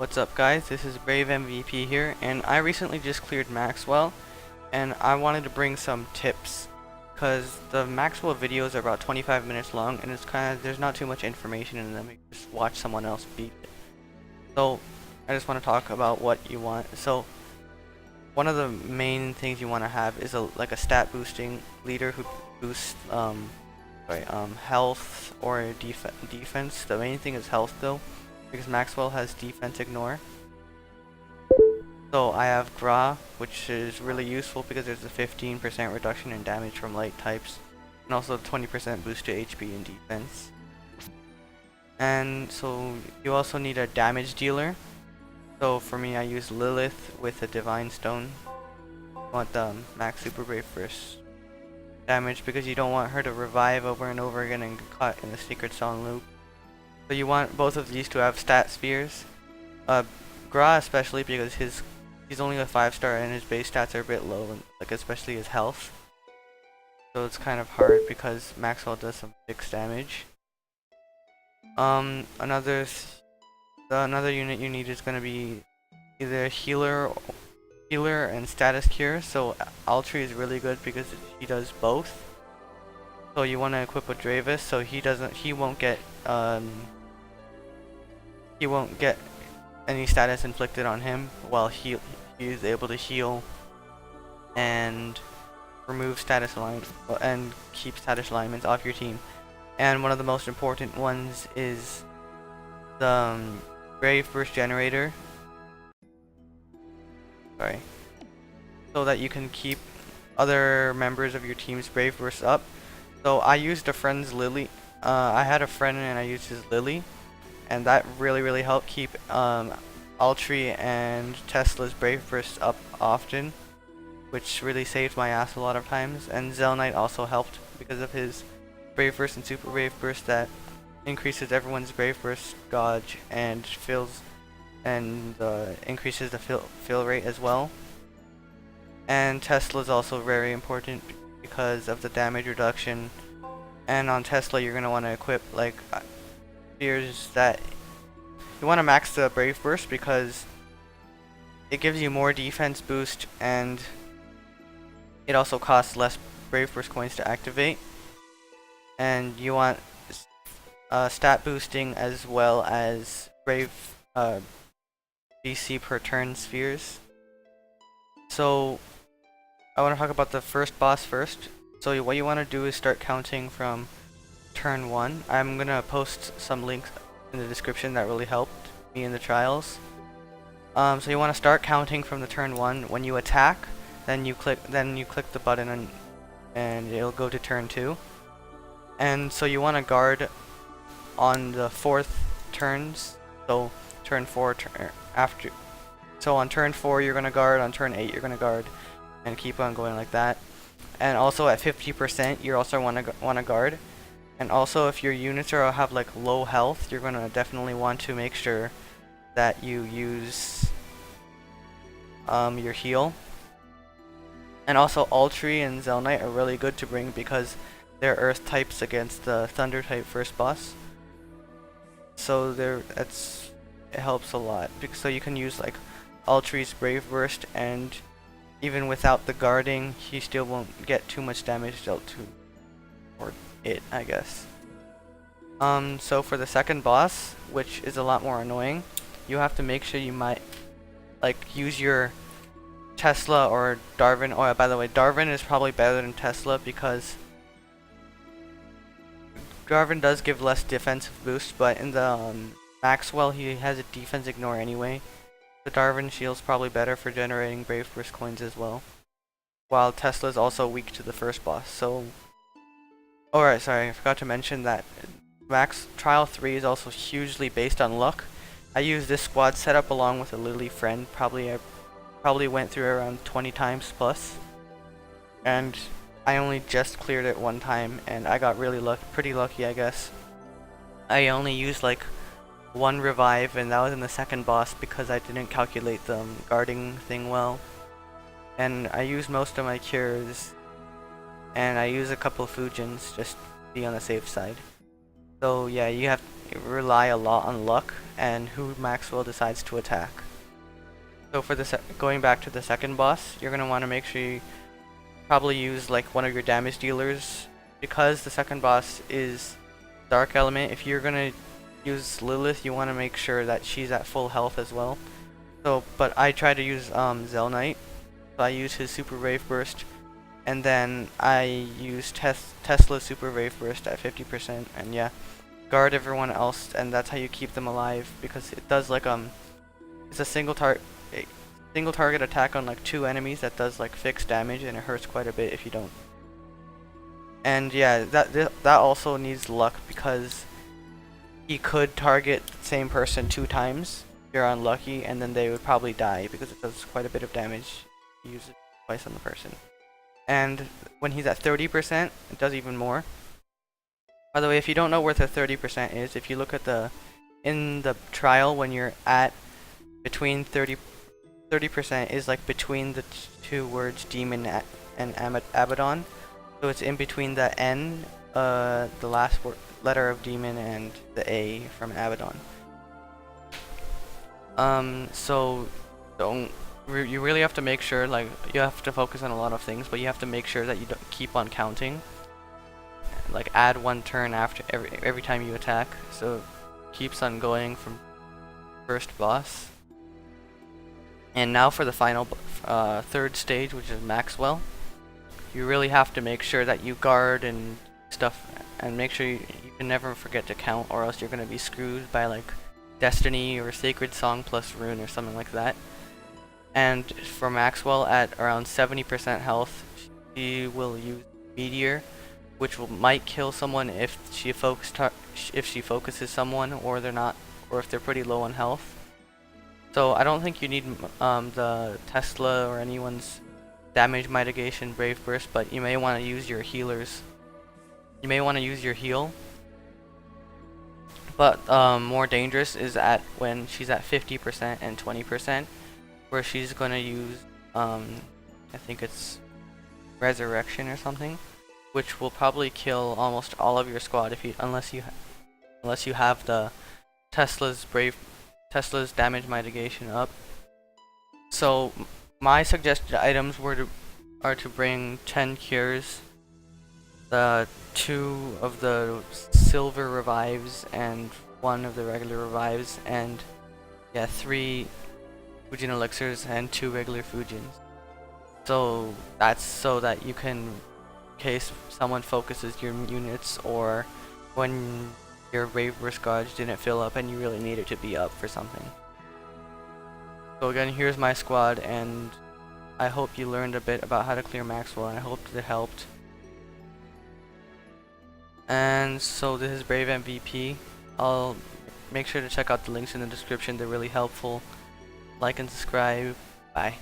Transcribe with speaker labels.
Speaker 1: What's up guys, this is Brave MVP here, and I recently just cleared Maxwell, and I wanted to bring some tips, because the Maxwell videos are about 25 minutes long, and there's not too much information in them. You just watch someone else beat it. So, I just want to talk about what you want. So, one of the main things you want to have is like a stat boosting leader who boosts health or defense. The main thing is health though, because Maxwell has defense ignore. So I have Gra, which is really useful because there's a 15% reduction in damage from light types, and also 20% boost to HP and defense. And so you also need a damage dealer. So for me, I use Lilith with a Divine Stone. You want the max Super Brave first damage because you don't want her to revive over and over again and get caught in the Secret Song loop. So you want both of these to have stat spheres. Gra especially because he's only a 5-star and his base stats are a bit low, and like especially his health. So it's kind of hard because Maxwell does some fixed damage. Another unit you need is going to be either healer and status cure. So Altry is really good because he does both. So you want to equip with Dravis so he won't get any status inflicted on him while he is able to heal and remove status alignment and keep status alignments off your team. And one of the most important ones is the Brave Burst Generator. So that you can keep other members of your team's Brave Burst up. So I used a friend's Lily. I had a friend and I used his Lily, and that really helped keep Altry and Tesla's Brave Burst up often, which really saved my ass a lot of times. And Zelnite also helped because of his Brave Burst and Super Brave Burst that increases everyone's Brave Burst dodge and increases the fill rate as well. And Tesla is also very important because of the damage reduction. And on Tesla, you're gonna want to equip like spheres that you want to max the Brave Burst because it gives you more defense boost, and it also costs less Brave Burst coins to activate. And you want stat boosting as well as Brave BC per turn spheres. So I want to talk about the first boss first. So what you want to do is start counting from turn 1. I'm gonna post some links in the description that really helped me in the trials. So you want to start counting from the turn 1. When you attack, then you click the button and it'll go to turn 2. And so you want to guard on the 4th turns. So turn 4 after. So on turn 4 you're gonna guard, on turn 8 you're gonna guard, and keep on going like that. And also at 50% you also want to guard. And also if your units have like low health, you're gonna definitely want to make sure that you use your heal. And also Altry and Zelnite are really good to bring because they're earth types against the thunder type first boss. So it helps a lot so you can use like Altry's Brave Burst, and even without the guarding, he still won't get too much damage dealt to it, I guess. So for the second boss, which is a lot more annoying, you have to make sure you might use your Tesla or Darwin. Oh, by the way, Darwin is probably better than Tesla because Darwin does give less defensive boost, but in the Maxwell he has a defense ignore anyway. The Darwin shield's probably better for generating Brave Burst coins as well, while Tesla is also weak to the first boss. So, alright, sorry, I forgot to mention that Max Trial 3 is also hugely based on luck. I used this squad setup along with a Lily friend. I probably went through around 20 times plus, and I only just cleared it one time, and I got pretty lucky, I guess. I only used like one revive, and that was in the second boss because I didn't calculate the guarding thing well. And I used most of my cures, and I used a couple of Fujins just to be on the safe side. So yeah, rely a lot on luck and who Maxwell decides to attack. So for the going back to the second boss, you're gonna want to make sure you probably use like one of your damage dealers, because the second boss is dark element. If you're gonna use Lilith, you want to make sure that she's at full health as well. So, but I try to use Zell Knight. So I use his Super Rave Burst, and then I use Tesla's Super Rave Burst at 50%, and yeah, guard everyone else, and that's how you keep them alive, because it does like it's a single target attack on like 2 enemies that does like fixed damage, and it hurts quite a bit if you don't. And yeah, that also needs luck, because he could target the same person 2 times if you're unlucky, and then they would probably die because it does quite a bit of damage. You use it twice on the person. And when he's at 30%, it does even more. By the way, if you don't know where the 30% is, if you look at in the trial, when you're at between 30% is like between the 2 words demon and Abaddon. So it's in between the N, the last letter of demon, and the A from Abaddon. So you really have to make sure, like, you have to focus on a lot of things, but you have to make sure that you don't keep on counting. Like, add 1 turn after every time you attack, so it keeps on going from first boss. And now for the final 3rd stage, which is Maxwell. You really have to make sure that you guard and stuff, and make sure you can never forget to count, or else you're gonna be screwed by like Destiny or Sacred Song plus Rune or something like that. And for Maxwell, at around 70% health, she will use Meteor, which might kill someone if she focuses someone, or they're not, or if they're pretty low on health. So I don't think you need the Tesla or anyone's damage mitigation Brave Burst, but you may want to use your healers. You may want to use your heal. But more dangerous is when she's at 50% and 20%, where she's gonna use I think it's Resurrection or something, which will probably kill almost all of your squad unless you have the Tesla's damage mitigation up. So my suggested items are to bring 10 cures, the 2 of the silver revives and 1 of the regular revives, and yeah, 3 Fujin elixirs and 2 regular Fujins. So that's so that you can, in case someone focuses your units, or when your Brave Burst Gauge didn't fill up and you really need it to be up for something. So again, here's my squad, and I hope you learned a bit about how to clear Maxwell, and I hope it helped. And so this is Brave MVP. I'll make sure to check out the links in the description, they're really helpful. Like and subscribe. Bye.